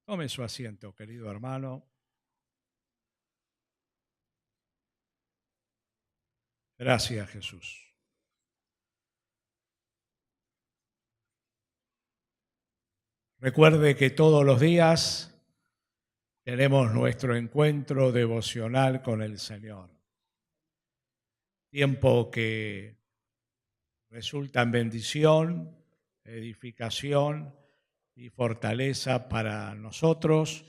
Tome su asiento, querido hermano. Gracias, Jesús. Recuerde que todos los días tenemos nuestro encuentro devocional con el Señor. Tiempo que resulta en bendición, edificación y fortaleza para nosotros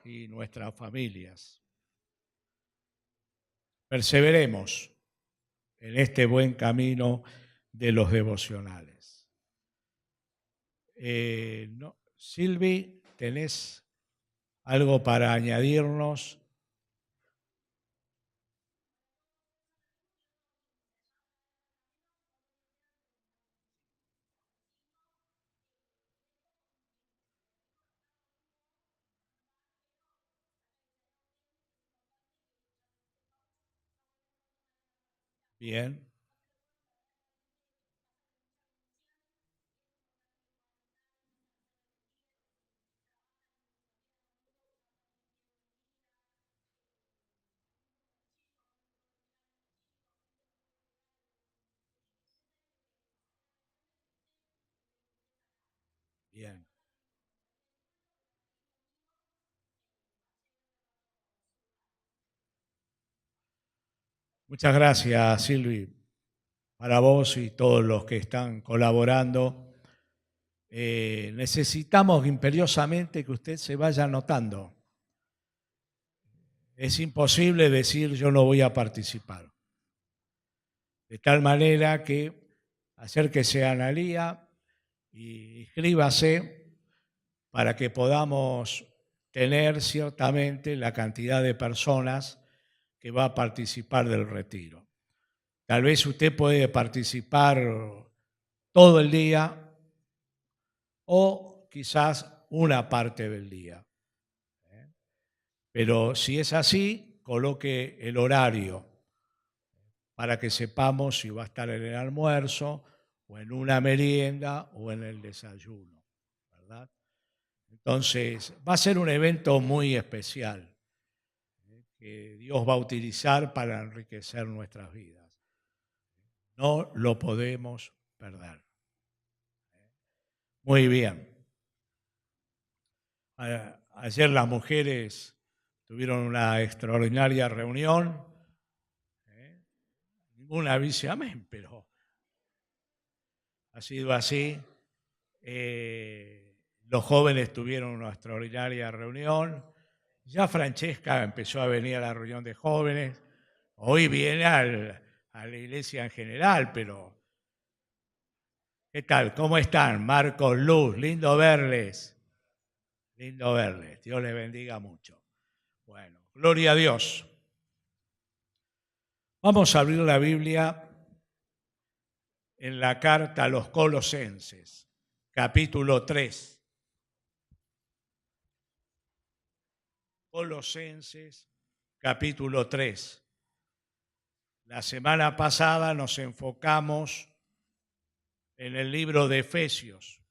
y nuestras familias. Perseveremos en este buen camino de los devocionales. Silvi, ¿tenés algo para añadirnos? Bien. Bien. Muchas gracias, Silvi. Para vos y todos los que están colaborando, necesitamos imperiosamente que usted se vaya anotando. Es imposible decir yo no voy a participar. De tal manera que acérquese a Analía y inscríbase para que podamos tener ciertamente la cantidad de personas que va a participar del retiro. Tal vez usted puede participar todo el día o quizás una parte del día. Pero si es así, coloque el horario para que sepamos si va a estar en el almuerzo o en una merienda o en el desayuno, ¿verdad? Entonces, va a ser un evento muy especial que Dios va a utilizar para enriquecer nuestras vidas. No lo podemos perder. Muy bien. Ayer las mujeres tuvieron una extraordinaria reunión. Ninguna dice amén, pero ha sido así. Los jóvenes tuvieron una extraordinaria reunión. Ya Francesca empezó a venir a la reunión de jóvenes. Hoy viene a la iglesia en general, pero ¿qué tal? ¿Cómo están? Marcos, Luz, lindo verles. Lindo verles. Dios les bendiga mucho. Bueno, gloria a Dios. Vamos a abrir la Biblia en la carta a los Colosenses, capítulo 3. Colosenses, capítulo 3. La semana pasada nos enfocamos en el libro de Efesios.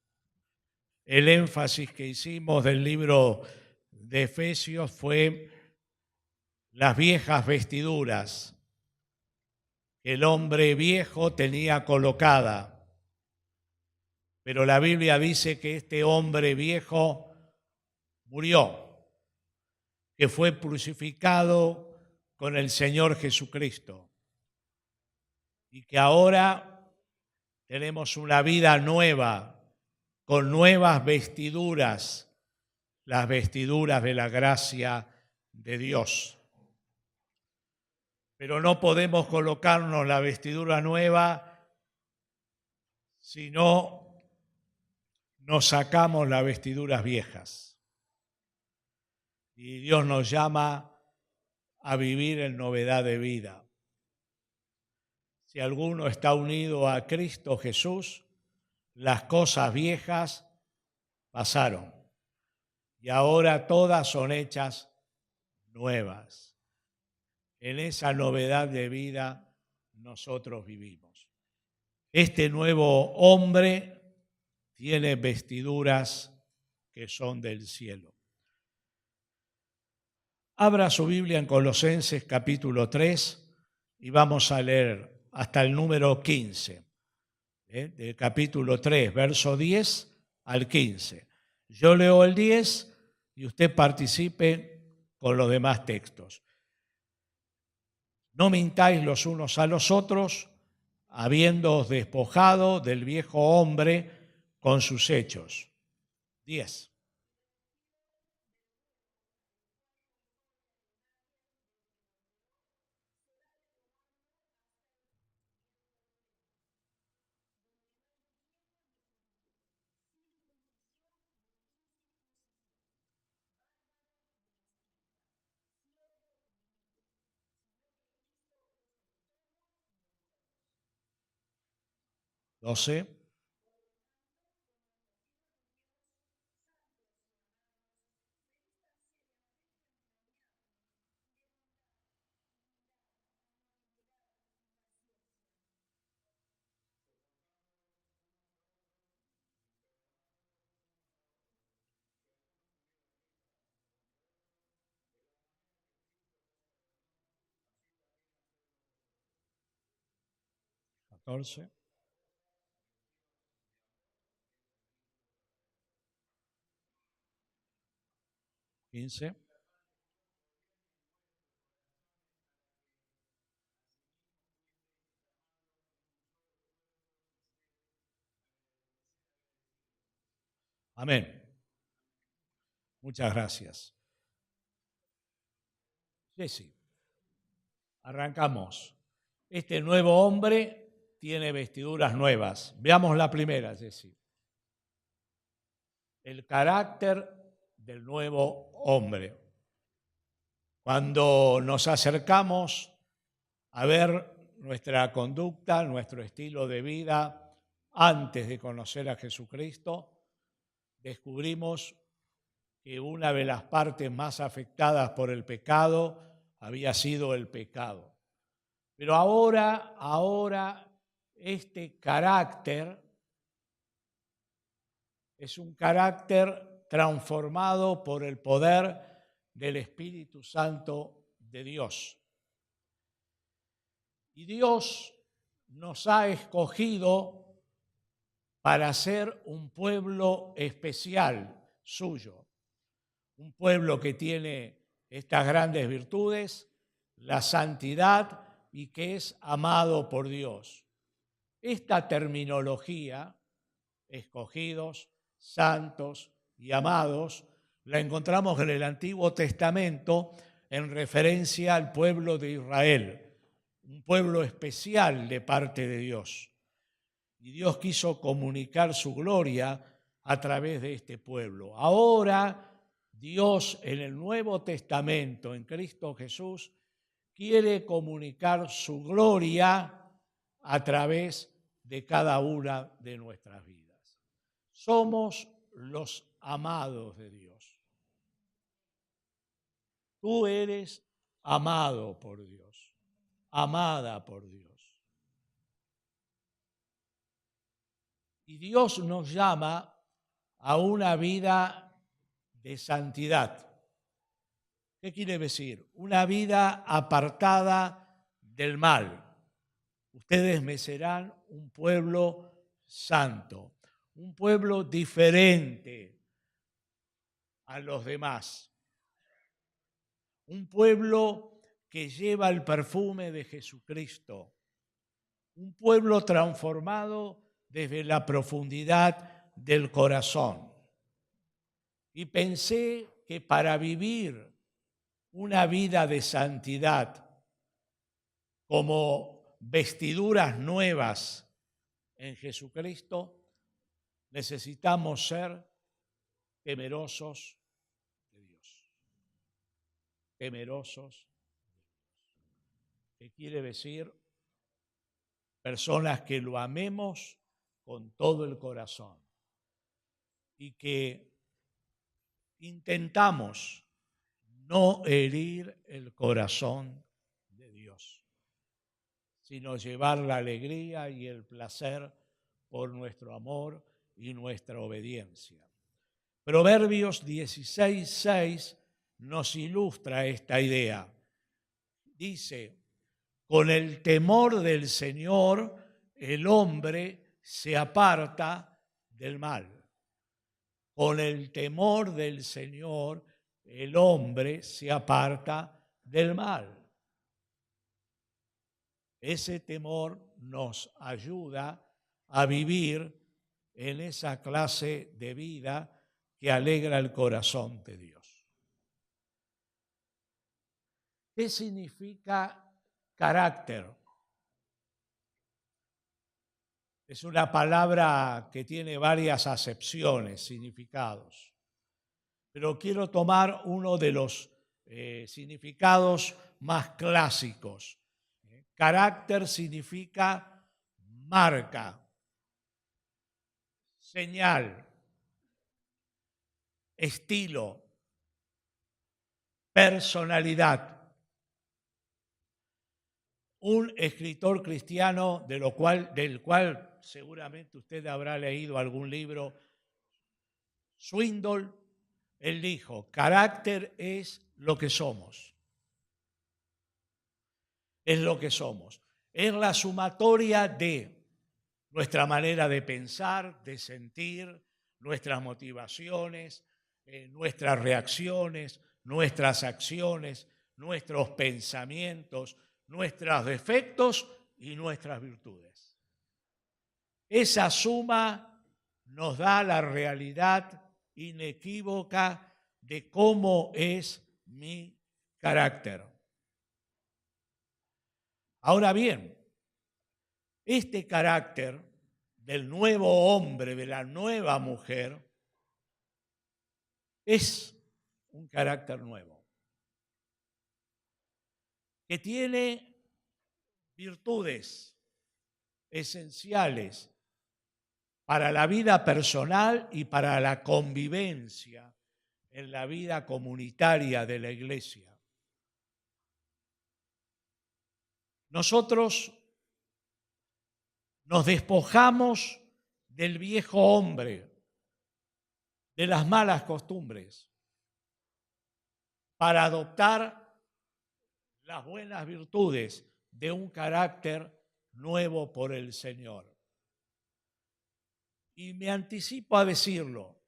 El énfasis que hicimos del libro de Efesios fue las viejas vestiduras que el hombre viejo tenía colocada. Pero la Biblia dice que este hombre viejo murió, que fue crucificado con el Señor Jesucristo y que ahora tenemos una vida nueva, con nuevas vestiduras, las vestiduras de la gracia de Dios. Pero no podemos colocarnos la vestidura nueva si no nos sacamos las vestiduras viejas. Y Dios nos llama a vivir en novedad de vida. Si alguno está unido a Cristo Jesús, las cosas viejas pasaron y ahora todas son hechas nuevas. En esa novedad de vida nosotros vivimos. Este nuevo hombre tiene vestiduras que son del cielo. Abra su Biblia en Colosenses capítulo 3 y vamos a leer hasta el número 15, del capítulo 3, verso 10 al 15. Yo leo el 10 y usted participe con los demás textos. No mintáis los unos a los otros, habiéndoos despojado del viejo hombre con sus hechos. 10. ¿12? ¿14? 15. Amén. Muchas gracias. Jessy, arrancamos. Este nuevo hombre tiene vestiduras nuevas. Veamos la primera, Jessy. El carácter del nuevo hombre. Cuando nos acercamos a ver nuestra conducta, nuestro estilo de vida antes de conocer a Jesucristo, descubrimos que una de las partes más afectadas por el pecado había sido el pecado. Pero ahora este carácter es un carácter transformado por el poder del Espíritu Santo de Dios. Y Dios nos ha escogido para ser un pueblo especial suyo, un pueblo que tiene estas grandes virtudes, la santidad y que es amado por Dios. Esta terminología, escogidos, santos y amados, la encontramos en el Antiguo Testamento en referencia al pueblo de Israel, un pueblo especial de parte de Dios. Y Dios quiso comunicar su gloria a través de este pueblo. Ahora, Dios en el Nuevo Testamento, en Cristo Jesús, quiere comunicar su gloria a través de cada una de nuestras vidas. Somos los amados de Dios. Tú eres amado por Dios, amada por Dios. Y Dios nos llama a una vida de santidad. ¿Qué quiere decir? Una vida apartada del mal. Ustedes me serán un pueblo santo, un pueblo diferente a los demás. Un pueblo que lleva el perfume de Jesucristo. Un pueblo transformado desde la profundidad del corazón. Y pensé que para vivir una vida de santidad como vestiduras nuevas en Jesucristo, necesitamos ser temerosos de Dios. Temerosos de Dios. ¿Qué quiere decir? Personas que lo amemos con todo el corazón y que intentamos no herir el corazón de Dios, sino llevar la alegría y el placer por nuestro amor y nuestra obediencia. Proverbios 16:6 nos ilustra esta idea. Dice, con el temor del Señor, el hombre se aparta del mal. Con el temor del Señor, el hombre se aparta del mal. Ese temor nos ayuda a vivir en esa clase de vida que alegra el corazón de Dios. ¿Qué significa carácter? Es una palabra que tiene varias acepciones, significados. Pero quiero tomar uno de los significados más clásicos. Carácter significa marca, señal, estilo, personalidad. Un escritor cristiano del cual seguramente usted habrá leído algún libro, Swindoll, él dijo, carácter es lo que somos. Es lo que somos. Es la sumatoria de nuestra manera de pensar, de sentir, nuestras motivaciones, nuestras reacciones, nuestras acciones, nuestros pensamientos, nuestros defectos y nuestras virtudes. Esa suma nos da la realidad inequívoca de cómo es mi carácter. Ahora bien, este carácter del nuevo hombre, de la nueva mujer, es un carácter nuevo, que tiene virtudes esenciales para la vida personal y para la convivencia en la vida comunitaria de la Iglesia. Nosotros nos despojamos del viejo hombre, de las malas costumbres, para adoptar las buenas virtudes de un carácter nuevo por el Señor. Y me anticipo a decirlo,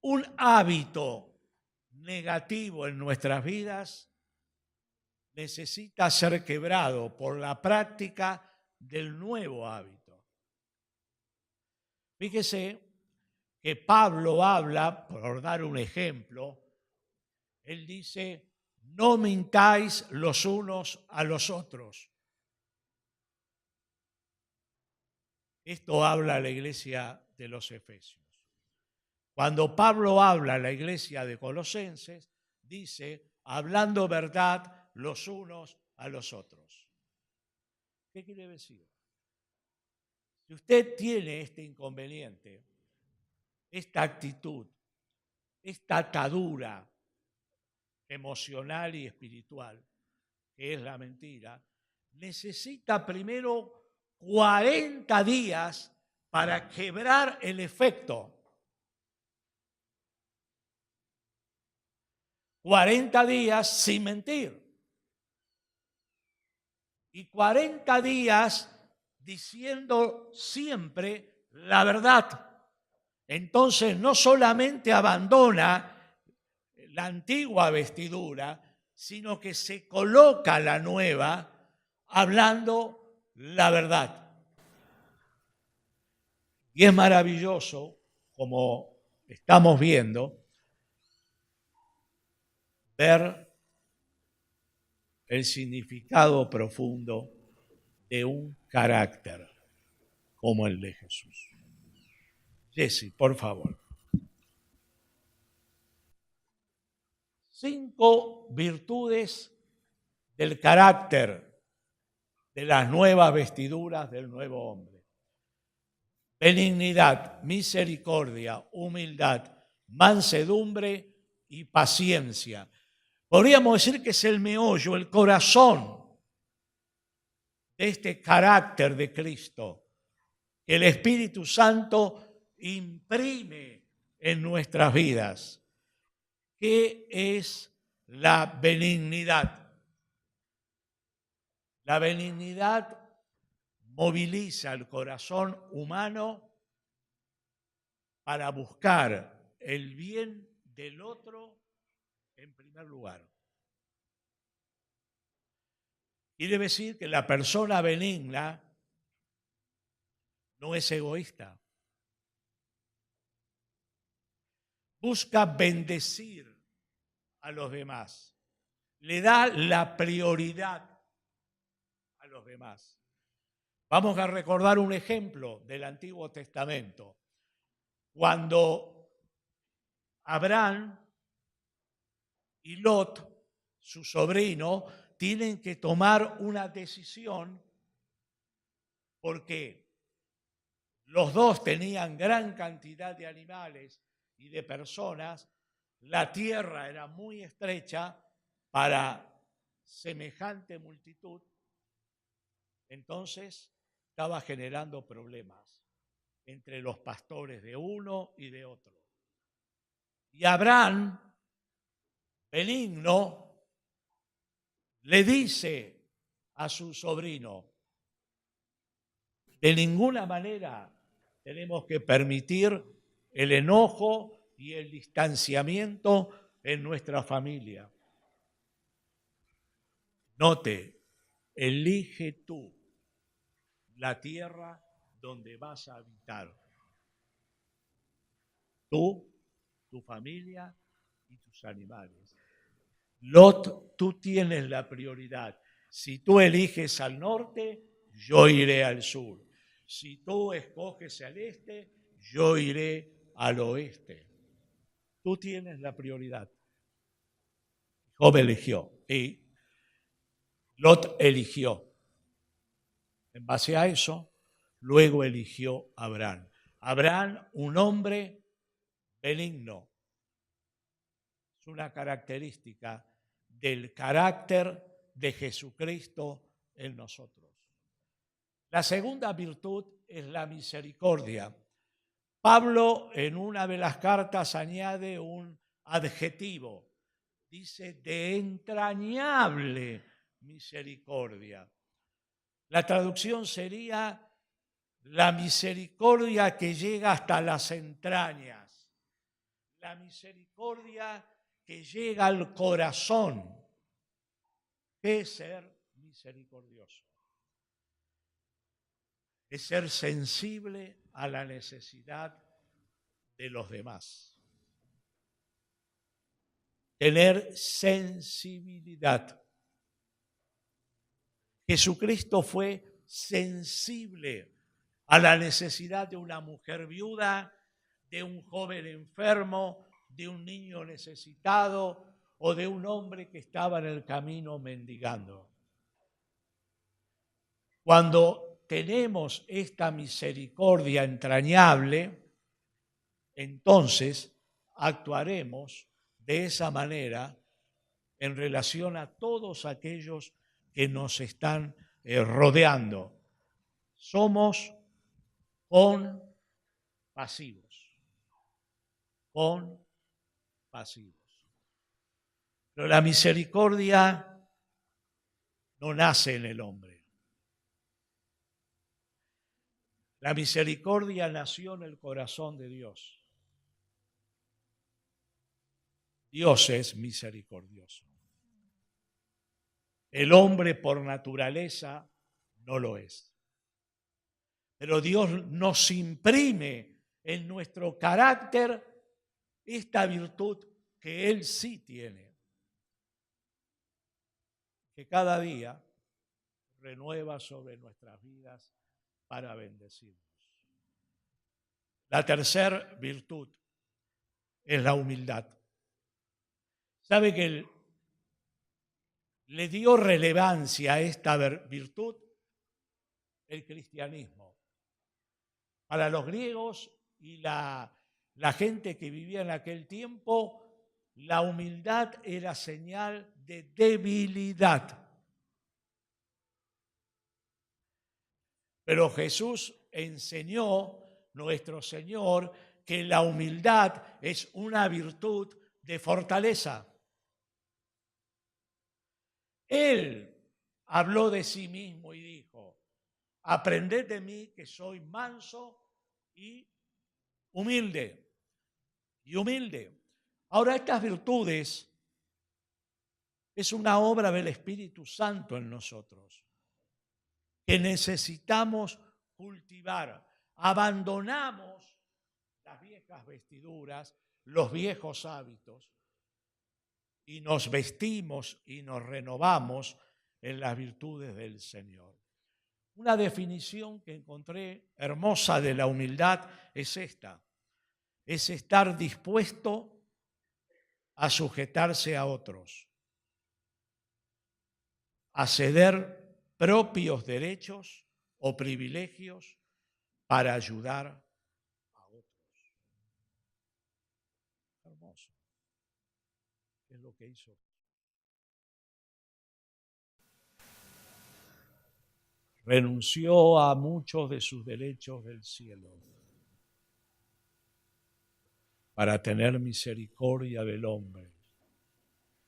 un hábito negativo en nuestras vidas necesita ser quebrado por la práctica del nuevo hábito. Fíjese que Pablo habla, por dar un ejemplo, él dice, no mintáis los unos a los otros. Esto habla a la iglesia de los Efesios. Cuando Pablo habla a la iglesia de Colosenses, dice, hablando verdad los unos a los otros. ¿Qué quiere decir? Si usted tiene este inconveniente, esta actitud, esta atadura emocional y espiritual, que es la mentira, necesita primero 40 días para quebrar el efecto. 40 días sin mentir. Y 40 días diciendo siempre la verdad. Entonces no solamente abandona la antigua vestidura, sino que se coloca la nueva hablando la verdad. Y es maravilloso, como estamos viendo, ver el significado profundo de un carácter como el de Jesús. Jessy, por favor. 5 virtudes del carácter de las nuevas vestiduras del nuevo hombre. Benignidad, misericordia, humildad, mansedumbre y paciencia. Podríamos decir que es el meollo, el corazón de este carácter de Cristo, que el Espíritu Santo imprime en nuestras vidas. ¿Qué es la benignidad? La benignidad moviliza el corazón humano para buscar el bien del otro en primer lugar. Quiere decir que la persona benigna no es egoísta. Busca bendecir a los demás. Le da la prioridad a los demás. Vamos a recordar un ejemplo del Antiguo Testamento. Cuando Abraham y Lot, su sobrino, tienen que tomar una decisión porque los dos tenían gran cantidad de animales y de personas, la tierra era muy estrecha para semejante multitud, entonces estaba generando problemas entre los pastores de uno y de otro. Y Abraham, benigno, le dice a su sobrino, de ninguna manera tenemos que permitir el enojo y el distanciamiento en nuestra familia. Note, elige tú la tierra donde vas a habitar. Tú, tu familia y tus animales. Lot, tú tienes la prioridad. Si tú eliges al norte, yo iré al sur. Si tú escoges al este, yo iré al oeste. Tú tienes la prioridad. Job eligió y Lot eligió. En base a eso, luego eligió a Abraham. Abraham, un hombre benigno. Es una característica del carácter de Jesucristo en nosotros. La segunda virtud es la misericordia. Pablo en una de las cartas añade un adjetivo. Dice de entrañable misericordia. La traducción sería la misericordia que llega hasta las entrañas. La misericordia que llega al corazón. ¿Qué es ser misericordioso? Es ser sensible a la necesidad de los demás. Tener sensibilidad. Jesucristo fue sensible a la necesidad de una mujer viuda, de un joven enfermo, de un niño necesitado o de un hombre que estaba en el camino mendigando. Cuando tenemos esta misericordia entrañable, entonces actuaremos de esa manera en relación a todos aquellos que nos están rodeando. Somos compasivos. Pero la misericordia no nace en el hombre. La misericordia nació en el corazón de Dios. Dios es misericordioso. El hombre por naturaleza no lo es. Pero Dios nos imprime en nuestro carácter esta virtud que Él sí tiene, que cada día renueva sobre nuestras vidas para bendecirnos. La tercera virtud es la humildad. ¿Sabe que le dio relevancia a esta virtud? El cristianismo. Para los griegos y la gente que vivía en aquel tiempo, la humildad era señal de debilidad. Pero Jesús enseñó, nuestro Señor, que la humildad es una virtud de fortaleza. Él habló de sí mismo y dijo: aprended de mí que soy manso y humilde. Ahora, estas virtudes es una obra del Espíritu Santo en nosotros, que necesitamos cultivar. Abandonamos las viejas vestiduras, los viejos hábitos, y nos vestimos y nos renovamos en las virtudes del Señor. Una definición que encontré hermosa de la humildad es esta: es estar dispuesto a sujetarse a otros, a ceder propios derechos o privilegios para ayudar a otros. Hermoso. Es lo que hizo. Renunció a muchos de sus derechos del cielo para tener misericordia del hombre,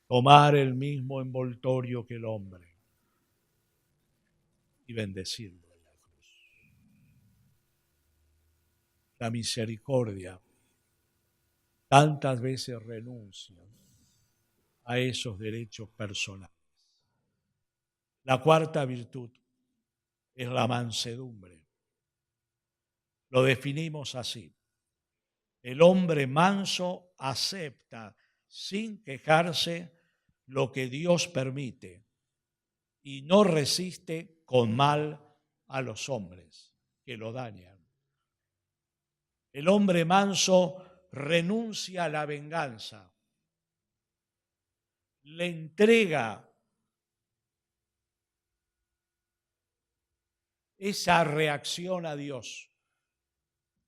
tomar el mismo envoltorio que el hombre y bendecirlo en la cruz. La misericordia tantas veces renuncia a esos derechos personales. La cuarta virtud es la mansedumbre. Lo definimos así: el hombre manso acepta sin quejarse lo que Dios permite y no resiste con mal a los hombres que lo dañan. El hombre manso renuncia a la venganza, le entrega esa reacción a Dios.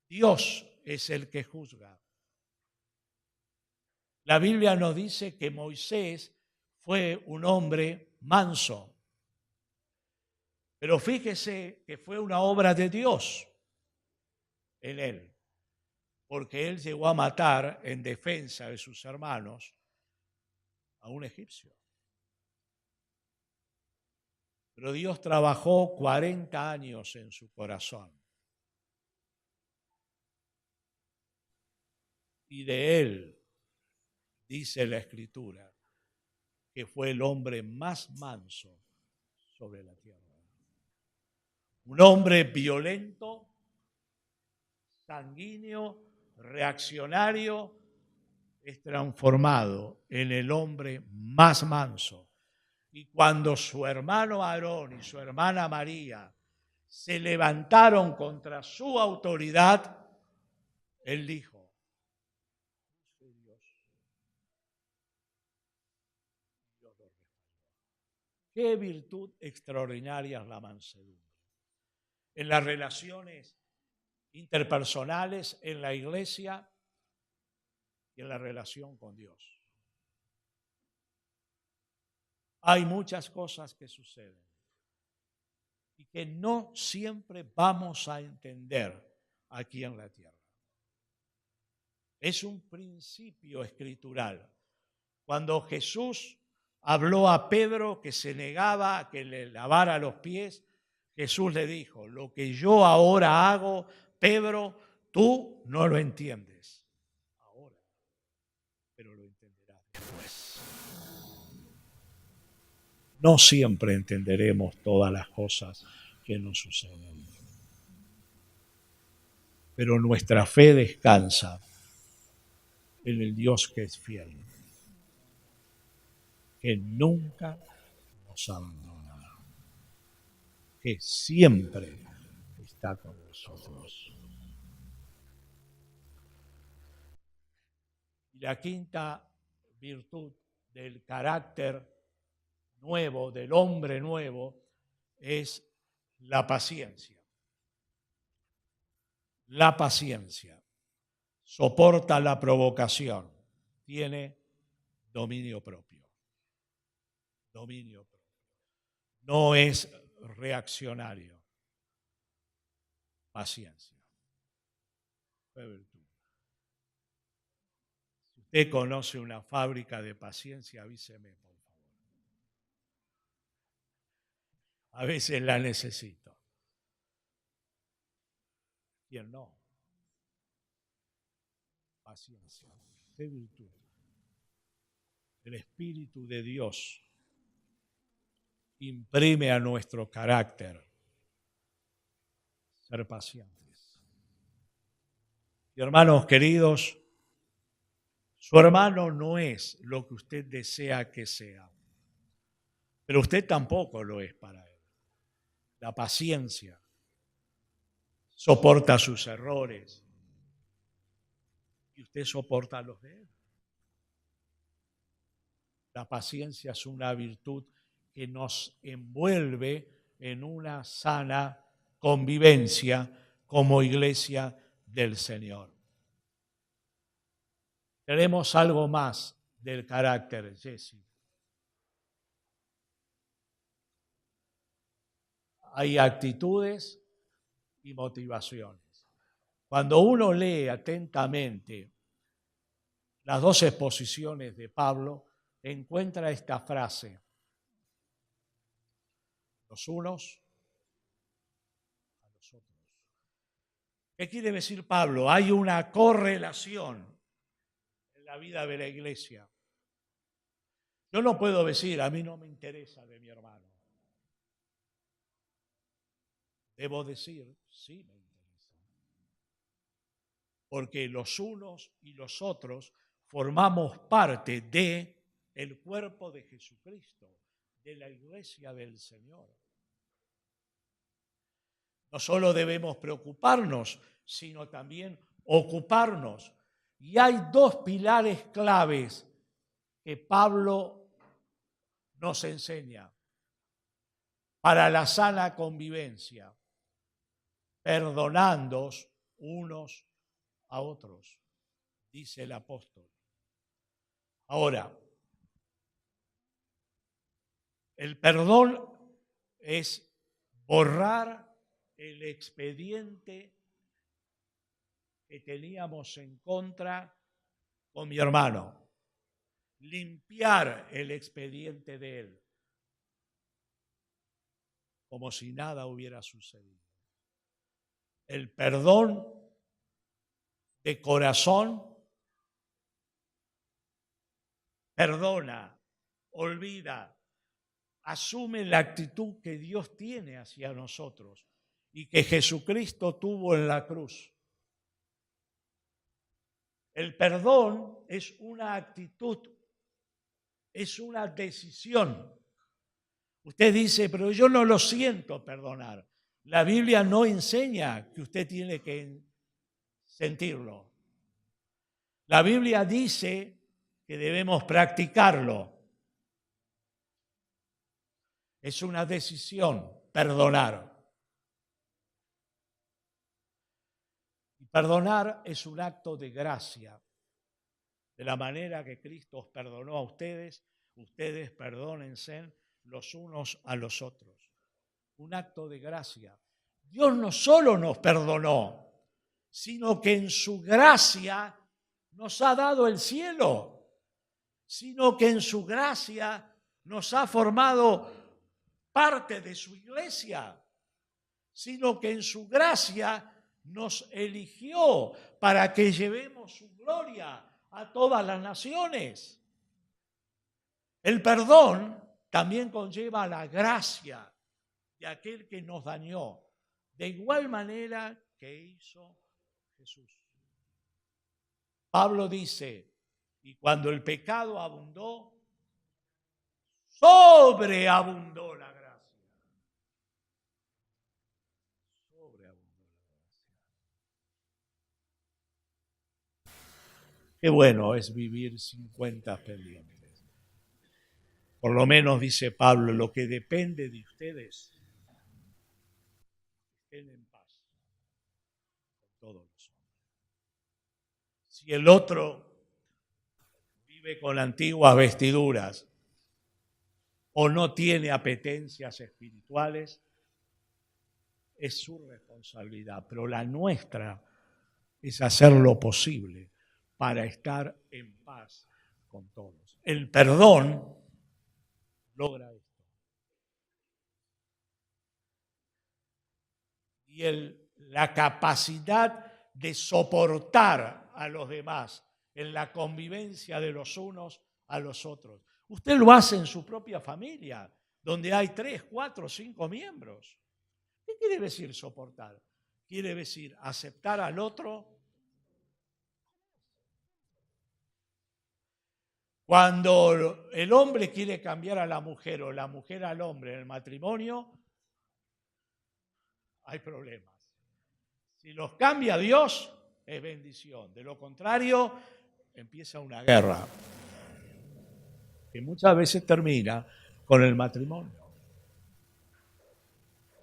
Dios es el que juzga. La Biblia nos dice que Moisés fue un hombre manso, pero fíjese que fue una obra de Dios en él, porque él llegó a matar en defensa de sus hermanos a un egipcio. Pero Dios trabajó 40 años en su corazón. Y de él, dice la Escritura, que fue el hombre más manso sobre la tierra. Un hombre violento, sanguíneo, reaccionario, es transformado en el hombre más manso. Y cuando su hermano Aarón y su hermana María se levantaron contra su autoridad, él dijo: soy Dios. Dios lo respaldó. Qué virtud extraordinaria es la mansedumbre. En las relaciones interpersonales, en la iglesia y en la relación con Dios. Hay muchas cosas que suceden y que no siempre vamos a entender aquí en la tierra. Es un principio escritural. Cuando Jesús habló a Pedro que se negaba a que le lavara los pies, Jesús le dijo: lo que yo ahora hago, Pedro, tú no lo entiendes ahora, pero lo entenderás después. No siempre entenderemos todas las cosas que nos suceden, pero nuestra fe descansa en el Dios que es fiel, que nunca nos abandona, que siempre está con nosotros. Y la quinta virtud del carácter nuevo, del hombre nuevo, es la paciencia. La paciencia soporta la provocación, tiene dominio propio. Dominio propio. No es reaccionario. Paciencia. Qué virtud. Si usted conoce una fábrica de paciencia, avíseme, por favor. A veces la necesito. ¿Quién no? Paciencia, qué virtud. El Espíritu de Dios imprime a nuestro carácter ser pacientes. Y hermanos queridos, su hermano no es lo que usted desea que sea, pero usted tampoco lo es para él. La paciencia soporta sus errores y usted soporta los de él. La paciencia es una virtud que nos envuelve en una sana convivencia como iglesia del Señor. Tenemos algo más del carácter, Jesse. Hay actitudes y motivaciones. Cuando uno lee atentamente las dos exposiciones de Pablo, encuentra esta frase: los unos a los otros. ¿Qué quiere decir Pablo? Hay una correlación en la vida de la iglesia. Yo no puedo decir, a mí no me interesa de mi hermano. Debo decir, sí me interesa. Porque los unos y los otros formamos parte del cuerpo de Jesucristo, de la iglesia del Señor. No solo debemos preocuparnos, sino también ocuparnos. Y hay dos pilares claves que Pablo nos enseña para la sana convivencia: perdonándoos unos a otros, dice el apóstol. Ahora, el perdón es borrar el expediente que teníamos en contra con mi hermano, limpiar el expediente de él, como si nada hubiera sucedido. El perdón de corazón perdona, olvida, asume la actitud que Dios tiene hacia nosotros y que Jesucristo tuvo en la cruz. El perdón es una actitud, es una decisión. Usted dice, pero yo no lo siento perdonar. La Biblia no enseña que usted tiene que sentirlo. La Biblia dice que debemos practicarlo. Es una decisión perdonar. Y perdonar es un acto de gracia. De la manera que Cristo os perdonó a ustedes, ustedes perdónense los unos a los otros. Un acto de gracia. Dios no solo nos perdonó, sino que en su gracia nos ha dado el cielo, sino que en su gracia nos ha formado parte de su iglesia, sino que en su gracia nos eligió para que llevemos su gloria a todas las naciones. El perdón también conlleva la gracia de aquel que nos dañó, de igual manera que hizo Jesús. Pablo dice, y cuando el pecado abundó, sobreabundó la gracia. Sobreabundó la gracia. Qué bueno es vivir sin cuentas pendientes. Por lo menos, dice Pablo, lo que depende de ustedes, estén en paz con todos los hombres. Si el otro vive con antiguas vestiduras o no tiene apetencias espirituales, es su responsabilidad, pero la nuestra es hacer lo posible para estar en paz con todos. El perdón logra esto. Y la capacidad de soportar a los demás en la convivencia de los unos a los otros. Usted lo hace en su propia familia, donde hay 3, 4, 5 miembros. ¿Qué quiere decir soportar? Quiere decir aceptar al otro. Cuando el hombre quiere cambiar a la mujer o la mujer al hombre en el matrimonio, hay problemas. Si los cambia Dios, es bendición. De lo contrario, empieza una guerra que muchas veces termina con el matrimonio.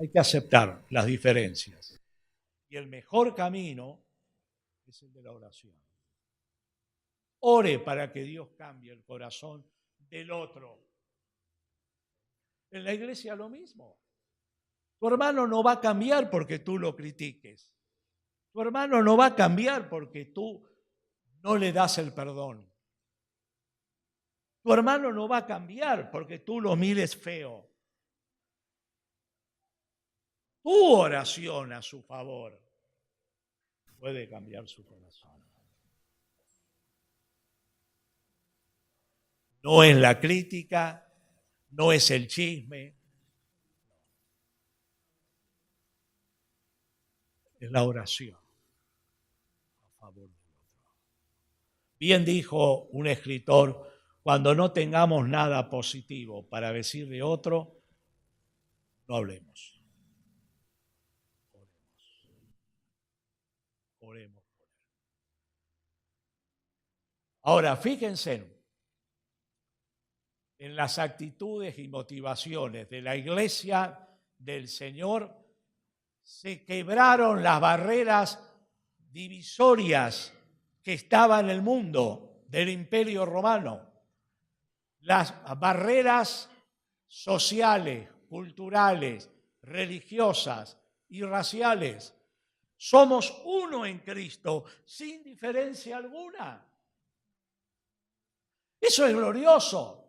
Hay que aceptar las diferencias. Y el mejor camino es el de la oración. Ore para que Dios cambie el corazón del otro. En la iglesia lo mismo. Tu hermano no va a cambiar porque tú lo critiques. Tu hermano no va a cambiar porque tú no le das el perdón. Tu hermano no va a cambiar porque tú lo mires feo. Tu oración a su favor puede cambiar su corazón. No es la crítica, no es el chisme, es la oración a favor del otro. Bien dijo un escritor, cuando no tengamos nada positivo para decir de otro, no hablemos. Oremos. Ahora, fíjense en las actitudes y motivaciones de la Iglesia del Señor. Se quebraron las barreras divisorias que estaban en el mundo del Imperio Romano. Las barreras sociales, culturales, religiosas y raciales. Somos uno en Cristo, sin diferencia alguna. Eso es glorioso.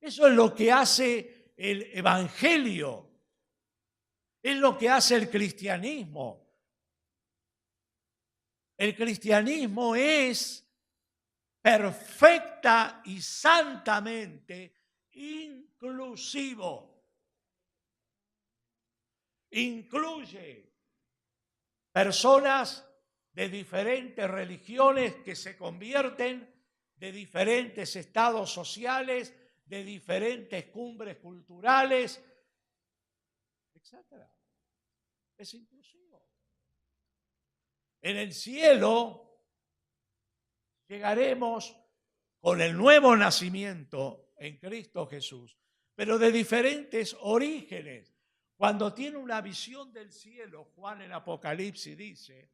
Eso es lo que hace el Evangelio. Es lo que hace el cristianismo. El cristianismo es perfecta y santamente inclusivo. Incluye personas de diferentes religiones que se convierten, de diferentes estados sociales, de diferentes cumbres culturales, etc. Es inclusivo. En el cielo llegaremos con el nuevo nacimiento en Cristo Jesús, pero de diferentes orígenes. Cuando tiene una visión del cielo, Juan en Apocalipsis dice,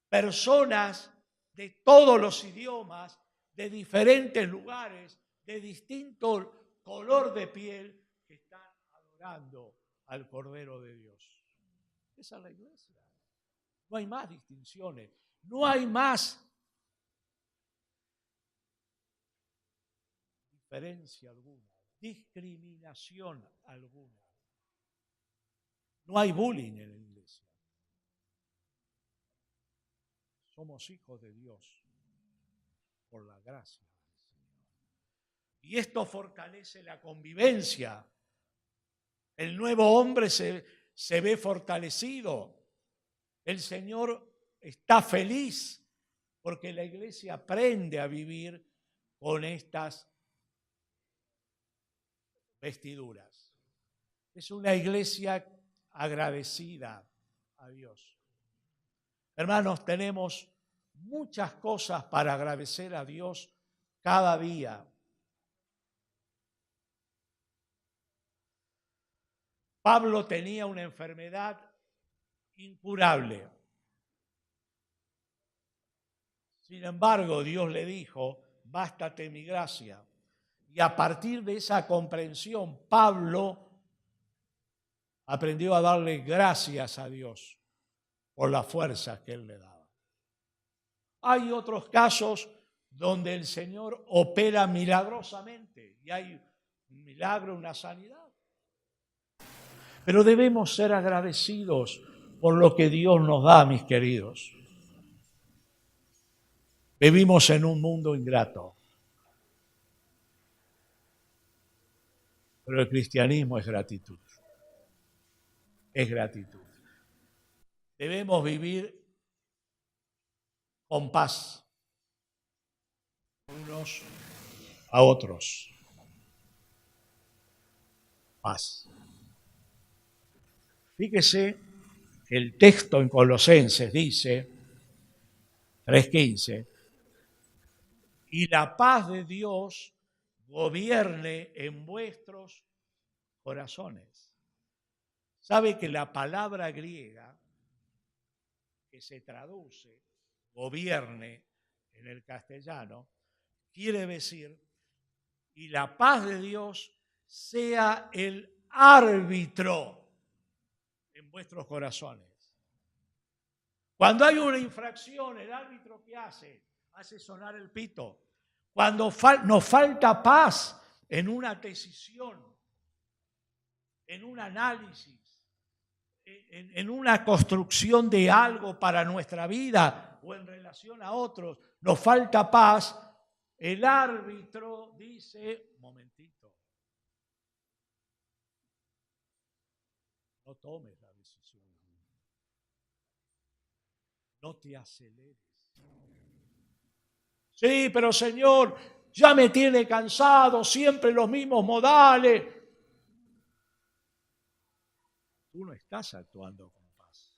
personas de todos los idiomas, de diferentes lugares, de distinto color de piel, que están adorando al Cordero de Dios. Esa es la iglesia. No hay más distinciones, no hay más diferencia alguna, discriminación alguna. No hay bullying en la iglesia. Somos hijos de Dios por la gracia del Señor. Y esto fortalece la convivencia. El nuevo hombre se ve fortalecido. El Señor está feliz porque la iglesia aprende a vivir con estas vestiduras. Es una iglesia agradecida a Dios. Hermanos, tenemos muchas cosas para agradecer a Dios cada día. Pablo tenía una enfermedad incurable. Sin embargo, Dios le dijo, bástate mi gracia. Y a partir de esa comprensión, Pablo aprendió a darle gracias a Dios por las fuerzas que Él le daba. Hay otros casos donde el Señor opera milagrosamente y hay un milagro, una sanidad. Pero debemos ser agradecidos por lo que Dios nos da, mis queridos. Vivimos en un mundo ingrato, pero el cristianismo es gratitud. Es gratitud. Debemos vivir con paz unos a otros. Paz. Fíjese que el texto en Colosenses dice, 3:15, y la paz de Dios gobierne en vuestros corazones. ¿Sabe que la palabra griega que se traduce gobierne en el castellano quiere decir y la paz de Dios sea el árbitro en vuestros corazones? Cuando hay una infracción, el árbitro ¿qué hace? Hace sonar el pito. Cuando nos falta paz en una decisión, en un análisis, en una construcción de algo para nuestra vida o en relación a otros, nos falta paz, el árbitro dice, momentito, no tomes la decisión, no te aceleres. Sí, pero Señor, ya me tiene cansado, siempre los mismos modales. Tú no estás actuando con paz.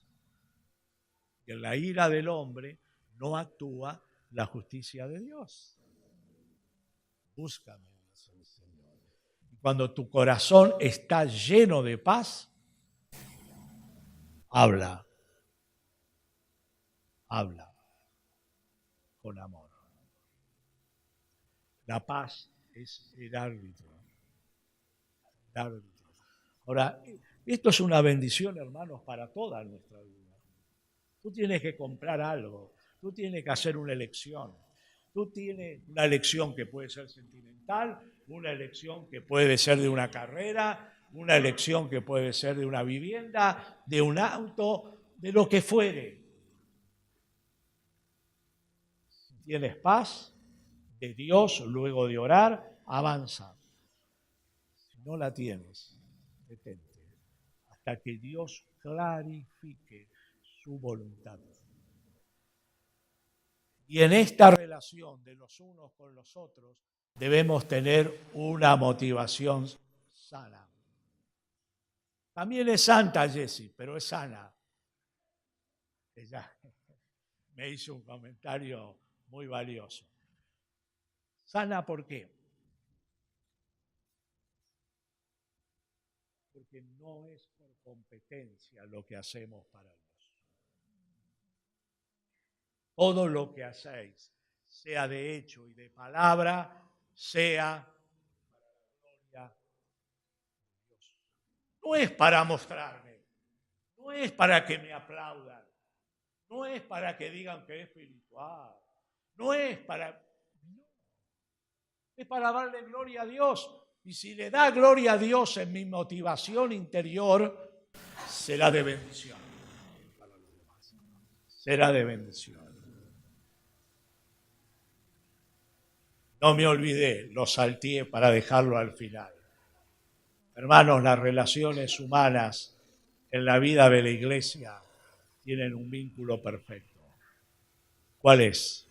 Y en la ira del hombre no actúa la justicia de Dios. Búscame, dice el Señor. Y cuando tu corazón está lleno de paz, habla con amor. La paz es el árbitro. Ahora, esto es una bendición, hermanos, para toda nuestra vida. Tú tienes que comprar algo, tú tienes que hacer una elección. Tú tienes una elección que puede ser sentimental, una elección que puede ser de una carrera, una elección que puede ser de una vivienda, de un auto, de lo que fuere. Si tienes paz de Dios, luego de orar, avanza. Si no la tienes, detente hasta que Dios clarifique su voluntad. Y en esta relación de los unos con los otros debemos tener una motivación sana. También es santa Jessie, pero es sana. Ella me hizo un comentario muy valioso. ¿Sana por qué? Porque no es por competencia lo que hacemos para Dios. Todo lo que hacéis, sea de hecho y de palabra, sea para la gloria de Dios. No es para mostrarme, no es para que me aplaudan, no es para que digan que es espiritual, no es para... No, es para darle gloria a Dios. Y si le da gloria a Dios en mi motivación interior, será de bendición para los demás. Será de bendición. No me olvidé, lo salteé para dejarlo al final. Hermanos, las relaciones humanas en la vida de la iglesia tienen un vínculo perfecto. ¿Cuál es?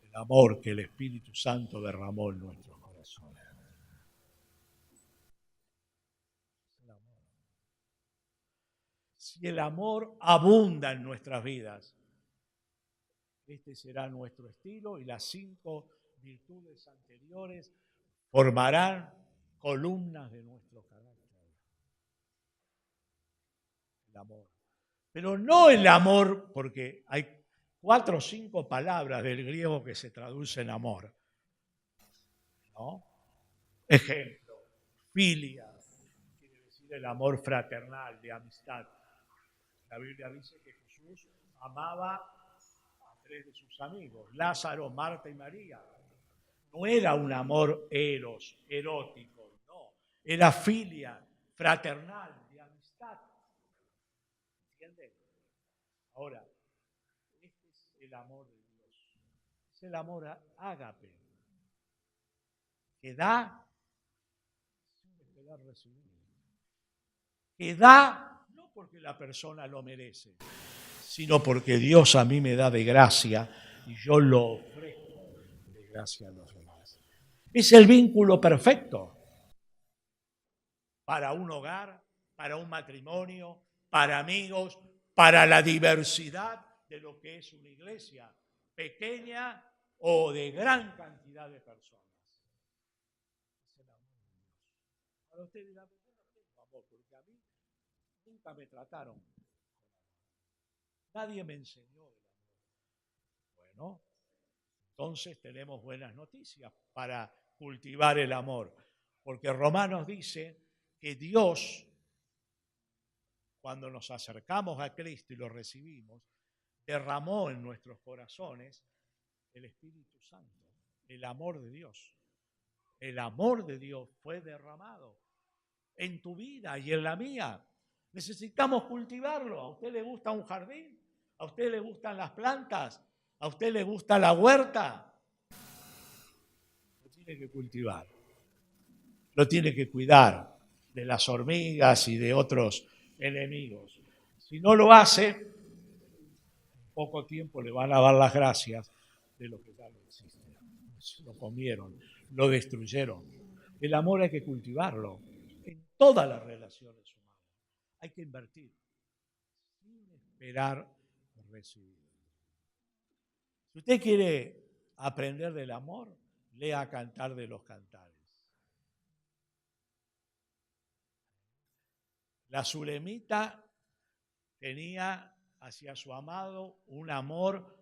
El amor que el Espíritu Santo derramó en nuestros corazones. El amor. Si el amor abunda en nuestras vidas, este será nuestro estilo y las 5 virtudes anteriores formarán columnas de nuestro carácter. El amor. Pero no el amor, porque hay 4 o 5 palabras del griego que se traducen amor. ¿No? Ejemplo, filia, quiere decir el amor fraternal, de amistad. La Biblia dice que Jesús amaba a tres de sus amigos, Lázaro, Marta y María. No era un amor erótico, no. Era filia, fraternal, de amistad. ¿Entienden? Ahora, este es el amor de Dios. Es el amor ágape, que da sin esperar recibir. Que da, no porque la persona lo merece, sino porque Dios a mí me da de gracia y yo lo ofrezco de gracia a los demás. Es el vínculo perfecto para un hogar, para un matrimonio, para amigos, para la diversidad de lo que es una iglesia, pequeña o de gran cantidad de personas. Es el amor de Dios. Ahora usted dirá, yo no tengo amor, porque a mí nunca me trataron. Nadie me enseñó el amor. Bueno, entonces tenemos buenas noticias para cultivar el amor, porque Romanos dice que Dios, cuando nos acercamos a Cristo y lo recibimos, derramó en nuestros corazones el Espíritu Santo, el amor de Dios. El amor de Dios fue derramado en tu vida y en la mía. Necesitamos cultivarlo. ¿A usted le gusta un jardín? ¿A usted le gustan las plantas? ¿A usted le gusta la huerta? Lo tiene que cultivar. Lo tiene que cuidar de las hormigas y de otros enemigos. Si no lo hace, en poco tiempo le van a dar las gracias de lo que ya no existe. Lo comieron, lo destruyeron. El amor hay que cultivarlo en todas las relaciones humanas. Hay que invertir sin esperar recibir. Si usted quiere aprender del amor, lea Cantar de los Cantares. La sulemita tenía hacia su amado un amor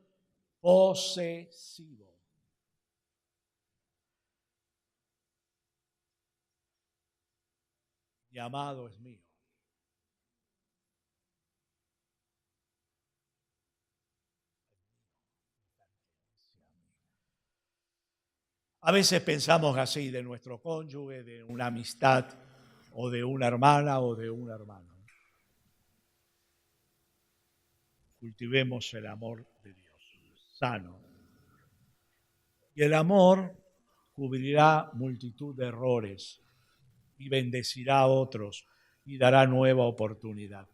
posesivo. Mi amado es mío. A veces pensamos así de nuestro cónyuge, de una amistad, o de una hermana o de un hermano. Cultivemos el amor de Dios, sano. Y el amor cubrirá multitud de errores y bendecirá a otros y dará nueva oportunidad.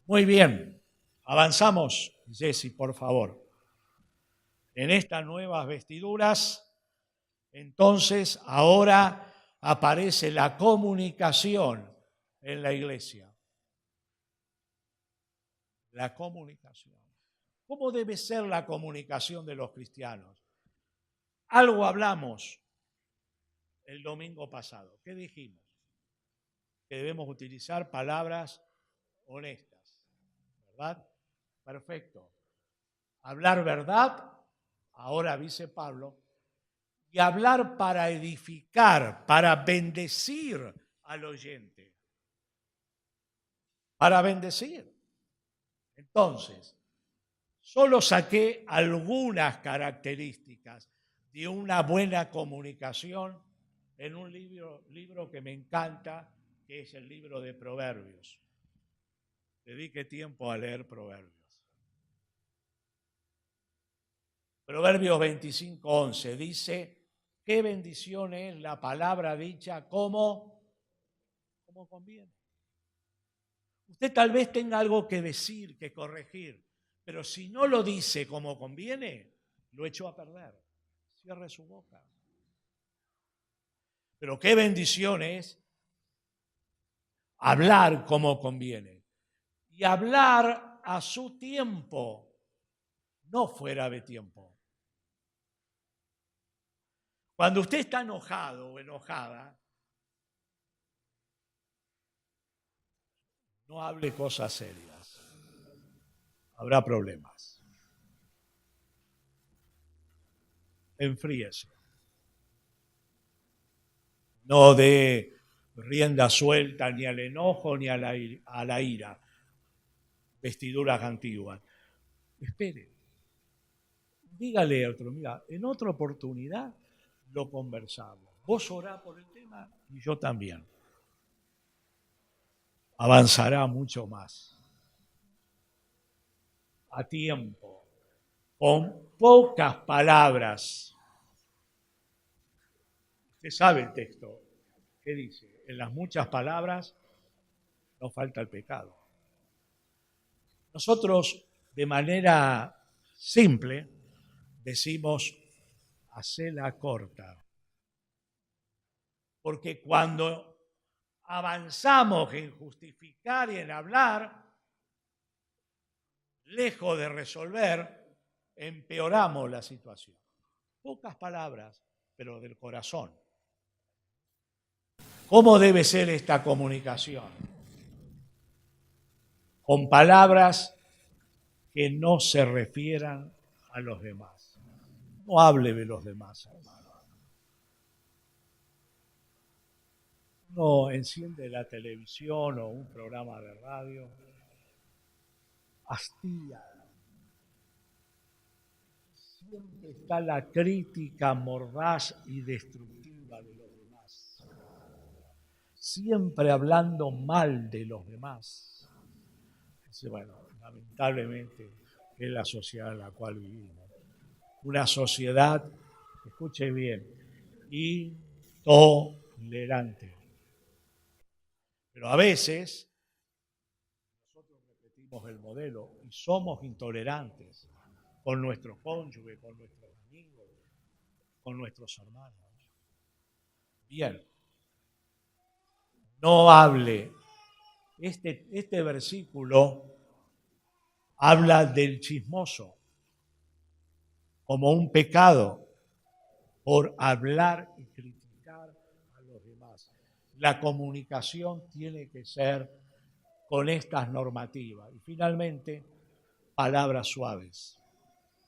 Muy bien, avanzamos, Jessy, por favor. En estas nuevas vestiduras, entonces ahora aparece la comunicación en la iglesia. La comunicación. ¿Cómo debe ser la comunicación de los cristianos? Algo hablamos el domingo pasado. ¿Qué dijimos? Que debemos utilizar palabras honestas, ¿verdad? Perfecto. Hablar verdad, ahora dice Pablo, y hablar para edificar, para bendecir al oyente. Para bendecir. Entonces, solo saqué algunas características de una buena comunicación en un libro que me encanta, que es el libro de Proverbios. Dedique tiempo a leer Proverbios. Proverbios 25:11 dice, qué bendición es la palabra dicha como conviene. Usted tal vez tenga algo que decir, que corregir, pero si no lo dice como conviene, lo echó a perder. Cierre su boca. Pero qué bendición es hablar como conviene y hablar a su tiempo, no fuera de tiempo. Cuando usted está enojado o enojada, no hable cosas serias. Habrá problemas. Enfríese. No dé rienda suelta ni al enojo ni a la ira. Vestiduras antiguas. Espere. dígale a otro, mira, en otra oportunidad lo conversamos. Vos orá por el tema y yo también. Avanzará mucho más. A tiempo, con pocas palabras. Usted sabe el texto. ¿Qué dice? En las muchas palabras no falta el pecado. Nosotros, de manera simple, decimos, hacela corta. Porque cuando avanzamos en justificar y en hablar, lejos de resolver, empeoramos la situación. Pocas palabras, pero del corazón. ¿Cómo debe ser esta comunicación? Con palabras que no se refieran a los demás. No hable de los demás, hermano. Uno enciende la televisión o un programa de radio, hastía. Siempre está la crítica mordaz y destructiva de los demás. Siempre hablando mal de los demás. Bueno, lamentablemente es la sociedad en la cual vivimos. Una sociedad, escuche bien, intolerante. Pero a veces nosotros repetimos el modelo y somos intolerantes con nuestro cónyuge, con nuestros amigos, con nuestros hermanos. Bien, no hable. Este versículo habla del chismoso como un pecado por hablar y criticar a los demás. La comunicación tiene que ser con estas normativas. Y finalmente, palabras suaves,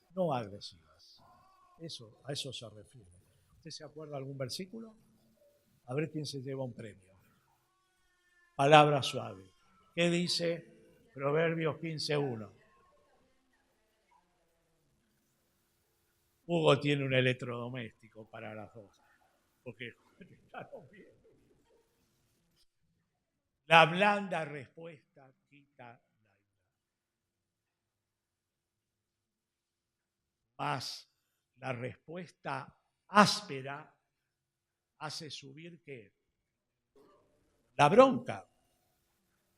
no agresivas. A eso se refiere. ¿Usted se acuerda de algún versículo? A ver quién se lleva un premio. Palabras suaves. ¿Qué dice Proverbios 15:1? Hugo tiene un electrodoméstico para las dos, porque estamos bien. La blanda respuesta quita la ira. Mas la respuesta áspera hace subir ¿qué? La bronca.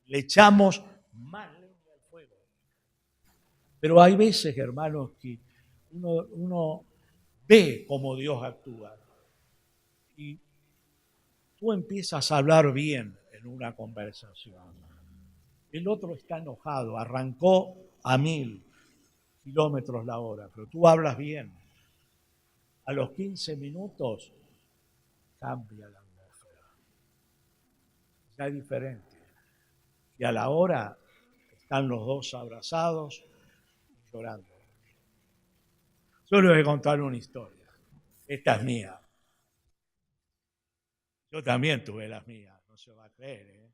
Le echamos más leña al fuego. Pero hay veces, hermanos, que uno ve cómo Dios actúa y tú empiezas a hablar bien en una conversación. El otro está enojado, arrancó a 1000 kilómetros la hora, pero tú hablas bien. A los 15 minutos cambia la atmósfera. Ya es diferente. Y a la hora están los dos abrazados y llorando. Yo les voy a contar una historia. Esta es mía. Yo también tuve las mías, no se va a creer, ¿eh?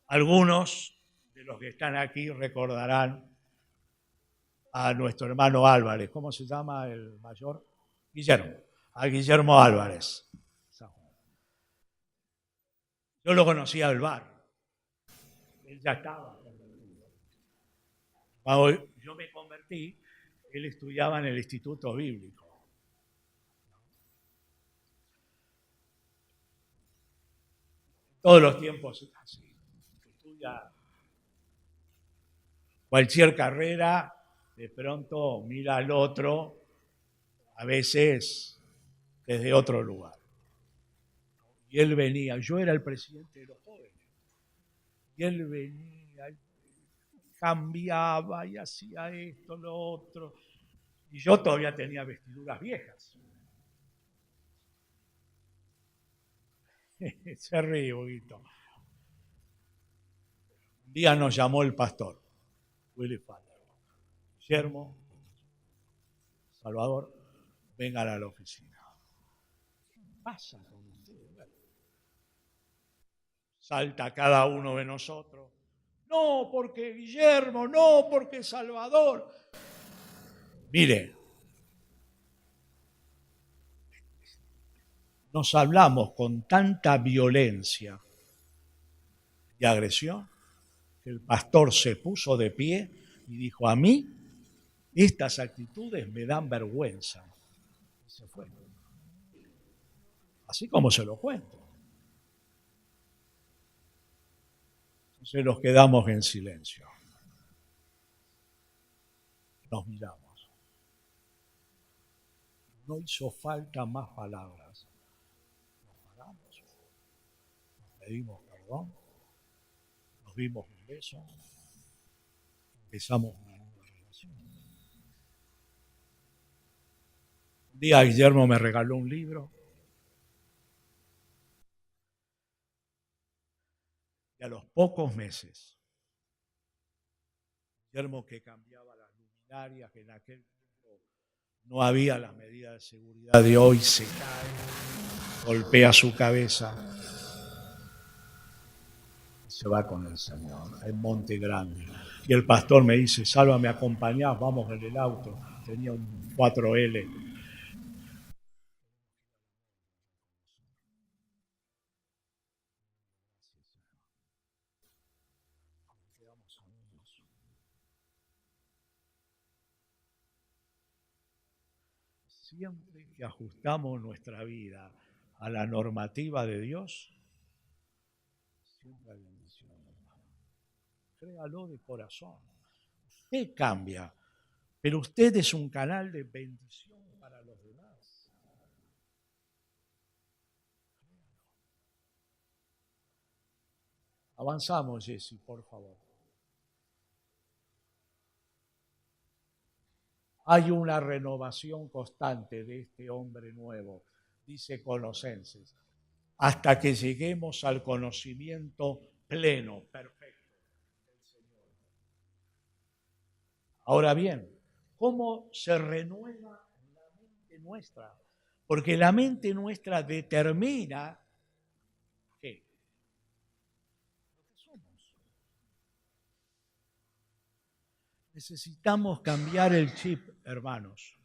Algunos de los que están aquí recordarán a nuestro hermano Álvarez. ¿Cómo se llama el mayor? Guillermo. A Guillermo Álvarez. Yo lo conocía del bar. Él ya estaba convertido. Cuando yo me convertí, él estudiaba en el Instituto Bíblico. Todos los tiempos es así. Estudia cualquier carrera, de pronto mira al otro, a veces desde otro lugar. Y él venía, yo era el presidente de los jóvenes, y él venía, cambiaba y hacía esto, lo otro, y yo todavía tenía vestiduras viejas. Se ríe, Huguito. Un día nos llamó el pastor, Willy Falder. Guillermo, Salvador, vengan a la oficina. ¿Qué pasa con ustedes? Salta cada uno de nosotros, no porque Guillermo, no porque Salvador. Mire, nos hablamos con tanta violencia y agresión que el pastor se puso de pie y dijo, a mí estas actitudes me dan vergüenza. Y se fue. Así como se lo cuento. Entonces nos quedamos en silencio. Nos miramos. No hizo falta más palabras. Nos paramos, nos pedimos perdón, nos dimos un beso, empezamos una nueva relación. Un día Guillermo me regaló un libro y a los pocos meses, Guillermo que cambiaba las luminarias, que en aquel tiempo no había las medidas de seguridad de hoy, se cae, golpea su cabeza y se va con el Señor en Monte Grande. Y el pastor me dice, Salva, ¿me acompañás? Vamos en el auto. Tenía un 4L. Siempre que ajustamos nuestra vida a la normativa de Dios, siempre hay bendición. Créalo de corazón. Usted cambia, pero usted es un canal de bendición para los demás. Avanzamos, Jessy, por favor. Hay una renovación constante de este hombre nuevo, dice Colosenses, hasta que lleguemos al conocimiento pleno, perfecto del Señor. Ahora bien, ¿cómo se renueva la mente nuestra? Porque la mente nuestra determina ¿qué? Lo que somos. Necesitamos cambiar el chip, hermanos.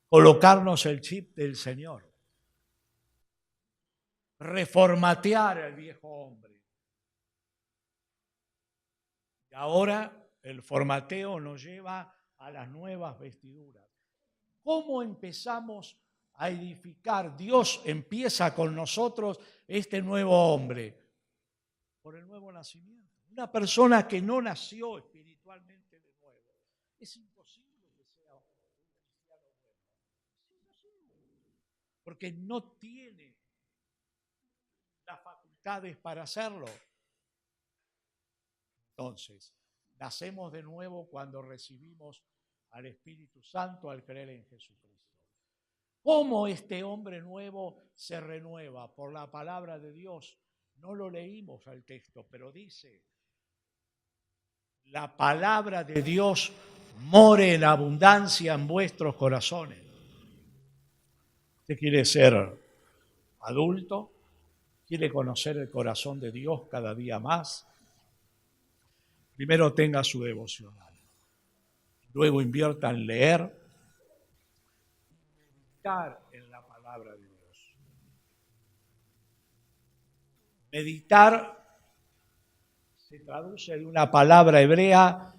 Colocarnos el chip del Señor. Reformatear al viejo hombre. Y ahora el formateo nos lleva a las nuevas vestiduras. ¿Cómo empezamos a edificar? Dios empieza con nosotros este nuevo hombre. Por el nuevo nacimiento. Una persona que no nació espiritualmente de nuevo. Es imposible que sea un cristiano nuevo. Es imposible. Porque no tiene las facultades para hacerlo. Entonces, nacemos de nuevo cuando recibimos al Espíritu Santo al creer en Jesucristo. ¿Cómo este hombre nuevo se renueva? Por la palabra de Dios. No lo leímos al texto, pero dice, la palabra de Dios more en abundancia en vuestros corazones. ¿Usted quiere ser adulto? ¿Quiere conocer el corazón de Dios cada día más? Primero tenga su devocional. Luego invierta en leer, meditar en la palabra de Dios. Meditar se traduce de una palabra hebrea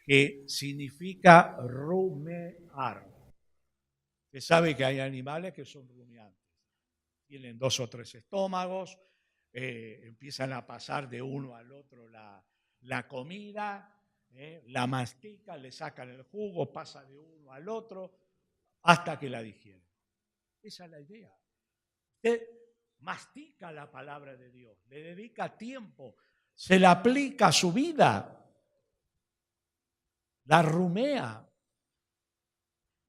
que significa rumear. Usted sabe que hay animales que son rumiantes. Tienen 2 o 3 estómagos, empiezan a pasar de uno al otro la comida, la mastican, le sacan el jugo, pasa de uno al otro, hasta que la digieren. Esa es la idea. Usted mastica la palabra de Dios, le dedica tiempo, se la aplica a su vida, la rumea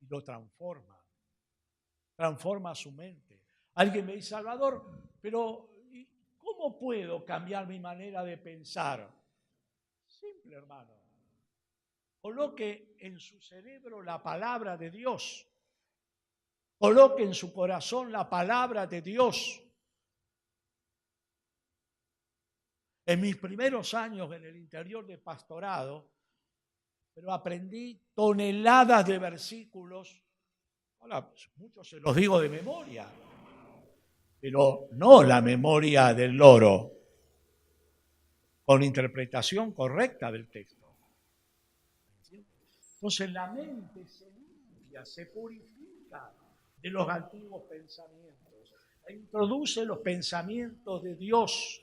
y lo transforma su mente. Alguien me dice, Salvador, pero ¿cómo puedo cambiar mi manera de pensar? Simple, hermano. Coloque en su cerebro la palabra de Dios. Coloque en su corazón la palabra de Dios. En mis primeros años en el interior de pastorado, pero aprendí toneladas de versículos. Ahora, muchos se los digo de memoria, pero no la memoria del loro, con interpretación correcta del texto. Entonces la mente se limpia, se purifica de los antiguos pensamientos e introduce los pensamientos de Dios.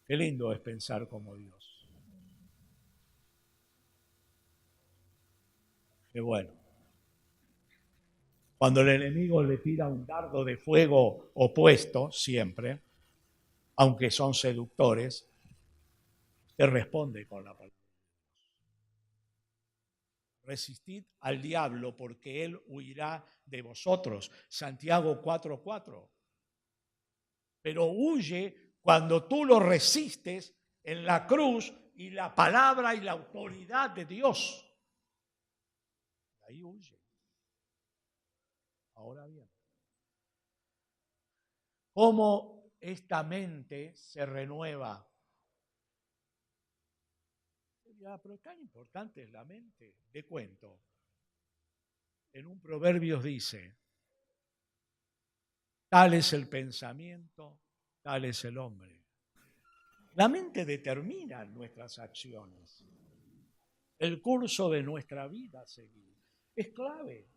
Qué lindo es pensar como Dios. Qué bueno. Cuando el enemigo le tira un dardo de fuego opuesto, siempre, aunque son seductores, usted responde con la palabra. Resistid al diablo porque él huirá de vosotros. Santiago 4:4. Pero huye cuando tú lo resistes en la cruz y la palabra y la autoridad de Dios. Ahí huye. Ahora bien, ¿cómo esta mente se renueva? Pero tan importante es la mente. De cuento. En un Proverbios dice, tal es el pensamiento, tal es el hombre. La mente determina nuestras acciones, el curso de nuestra vida a seguir. Es clave.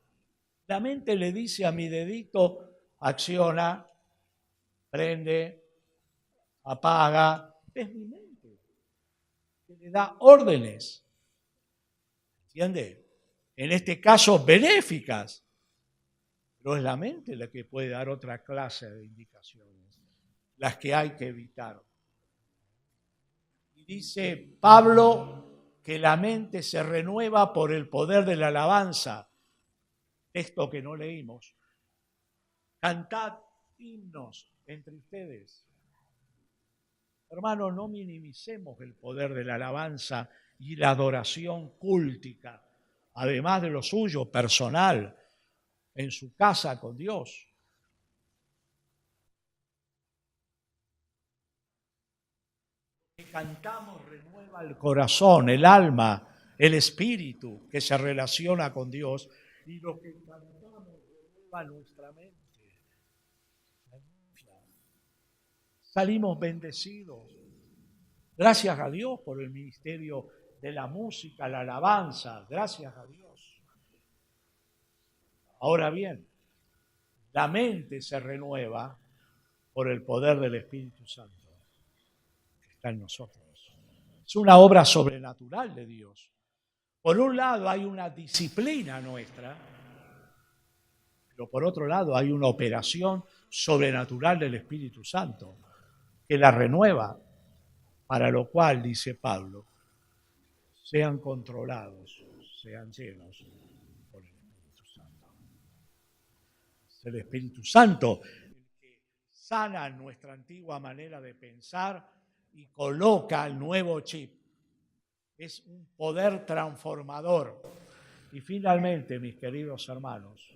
La mente le dice a mi dedito, acciona, prende, apaga. Es mi mente que le da órdenes. ¿Entiende? En este caso, benéficas. Pero es la mente la que puede dar otra clase de indicaciones, las que hay que evitar. Y dice Pablo que la mente se renueva por el poder de la alabanza, texto que no leímos. Cantad himnos entre ustedes. Hermanos, no minimicemos el poder de la alabanza y la adoración cúltica, además de lo suyo personal, en su casa con Dios. Que cantamos renueva el corazón, el alma, el espíritu que se relaciona con Dios, y lo que cantamos renueva nuestra mente. Salimos bendecidos. Gracias a Dios por el ministerio de la música, la alabanza. Gracias a Dios. Ahora bien, la mente se renueva por el poder del Espíritu Santo que está en nosotros. Es una obra sobrenatural de Dios. Por un lado hay una disciplina nuestra, pero por otro lado hay una operación sobrenatural del Espíritu Santo que la renueva, para lo cual, dice Pablo, sean controlados, sean llenos por el Espíritu Santo. Es el Espíritu Santo el que sana nuestra antigua manera de pensar y coloca el nuevo chip. Es un poder transformador. Y finalmente, mis queridos hermanos,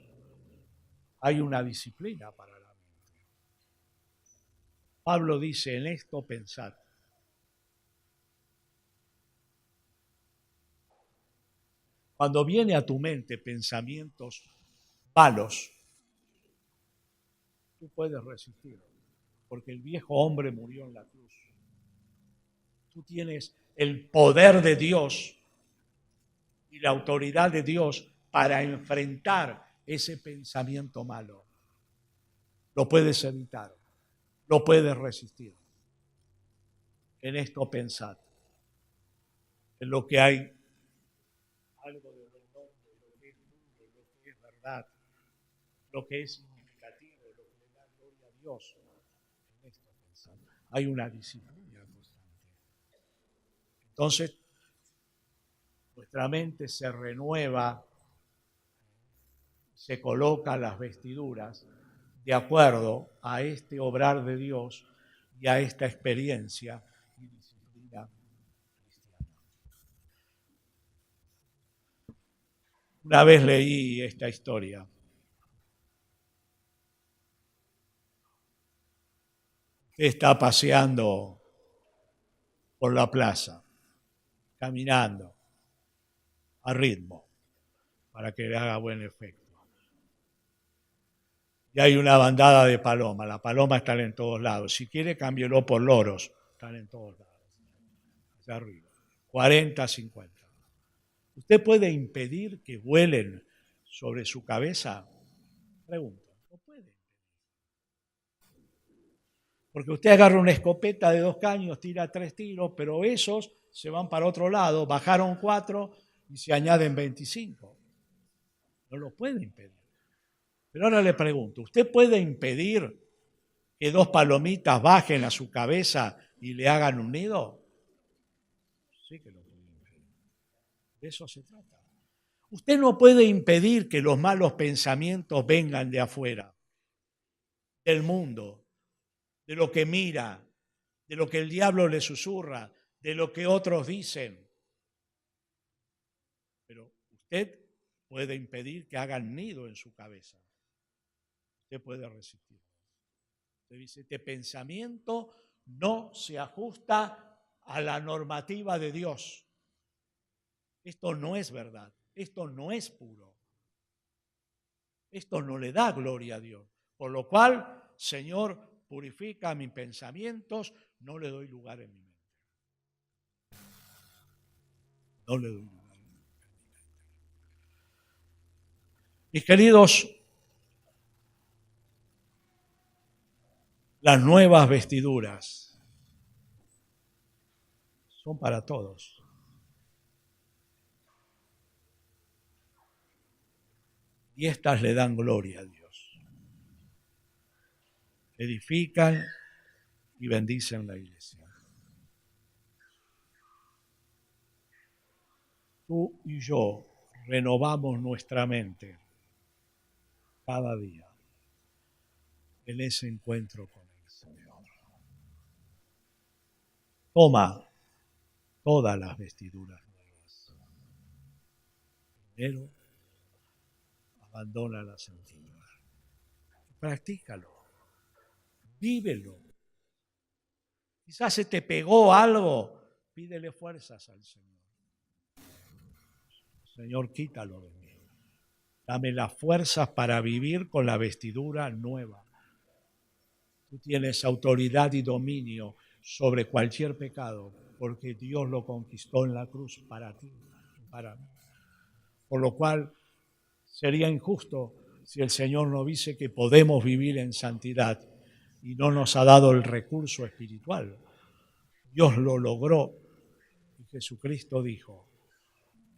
hay una disciplina para la mente. Pablo dice, en esto pensad. Cuando viene a tu mente pensamientos malos, tú puedes resistir, porque el viejo hombre murió en la cruz. Tú tienes el poder de Dios y la autoridad de Dios para enfrentar ese pensamiento malo. Lo puedes evitar, lo puedes resistir. En esto pensad, en lo que hay algo de redondo, lo que es puro, lo que es verdad, lo que es significativo, lo que le da gloria a Dios. En esto pensad. Hay una disciplina constante. Entonces, nuestra mente se renueva, se coloca las vestiduras de acuerdo a este obrar de Dios y a esta experiencia y disciplina cristiana. Una vez leí esta historia. Usted está paseando por la plaza, caminando a ritmo, para que le haga buen efecto. Y hay una bandada de palomas. Las palomas están en todos lados. Si quiere, cámbielo por loros. Están en todos lados. Hacia arriba. 40, 50. ¿Usted puede impedir que vuelen sobre su cabeza? Pregunta. No puede. Porque usted agarra una escopeta de 2 caños, tira 3 tiros, pero esos se van para otro lado. Bajaron 4 y se añaden 25. No lo puede impedir. Pero ahora le pregunto, ¿usted puede impedir que 2 palomitas bajen a su cabeza y le hagan un nido? Sí que lo puede impedir. De eso se trata. Usted no puede impedir que los malos pensamientos vengan de afuera, del mundo, de lo que mira, de lo que el diablo le susurra, de lo que otros dicen. Pero usted puede impedir que hagan nido en su cabeza. Usted puede resistir. Usted dice, este pensamiento no se ajusta a la normativa de Dios. Esto no es verdad. Esto no es puro. Esto no le da gloria a Dios. Por lo cual, Señor, purifica mis pensamientos, no le doy lugar en mi mente. No le doy lugar en mi mente. Mis queridos, las nuevas vestiduras son para todos. Y estas le dan gloria a Dios. Edifican y bendicen la iglesia. Tú y yo renovamos nuestra mente cada día en ese encuentro con el Señor. Toma todas las vestiduras nuevas. Primero, abandona las antiguas. Practícalo. Vívelo. Quizás se te pegó algo. Pídele fuerzas al Señor. Señor, quítalo de mí. Dame las fuerzas para vivir con la vestidura nueva. Tú tienes autoridad y dominio sobre cualquier pecado, porque Dios lo conquistó en la cruz para ti, para mí. Por lo cual sería injusto si el Señor no dice que podemos vivir en santidad y no nos ha dado el recurso espiritual. Dios lo logró y Jesucristo dijo,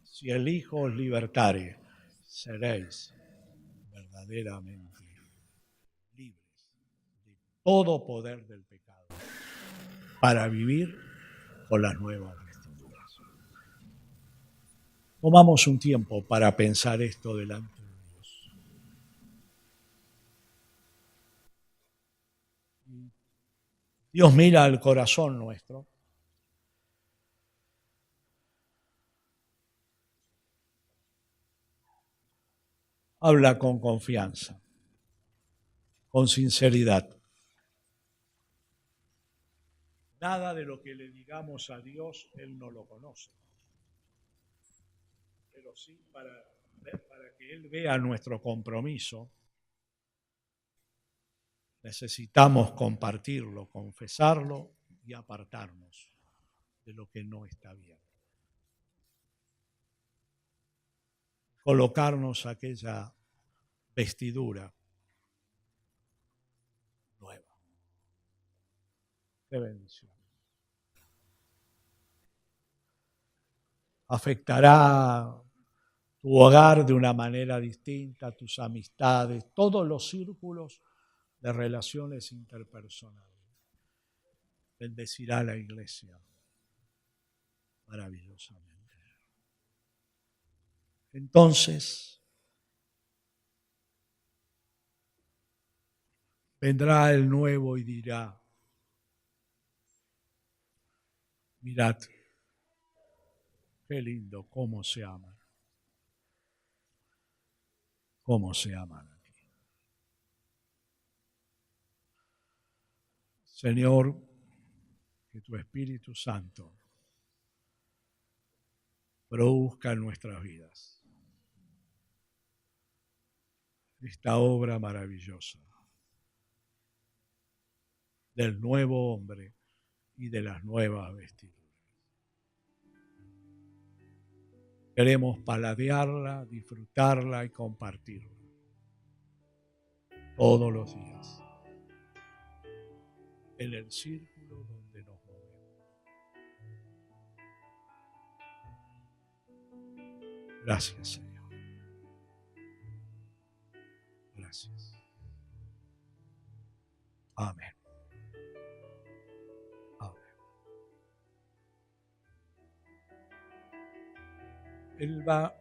si el Hijo os libertare, seréis verdaderamente libres de todo poder del pecado para vivir con las nuevas vestiduras. Tomamos un tiempo para pensar esto delante de Dios. Dios mira al corazón nuestro. Habla con confianza, con sinceridad. Nada de lo que le digamos a Dios, Él no lo conoce. Pero sí para que Él vea nuestro compromiso, necesitamos compartirlo, confesarlo y apartarnos de lo que no está bien. Colocarnos aquella vestidura nueva. Qué bendición. Afectará tu hogar de una manera distinta, tus amistades, todos los círculos de relaciones interpersonales. Bendecirá la iglesia maravillosamente. Entonces, vendrá el nuevo y dirá, mirad, qué lindo, cómo se aman. Cómo se aman aquí. Señor, que tu Espíritu Santo produzca en nuestras vidas esta obra maravillosa del nuevo hombre y de las nuevas vestiduras. Queremos paladearla, disfrutarla y compartirla todos los días en el círculo donde nos movemos. Gracias, Señor. Gracias. Amén. Amén. Él va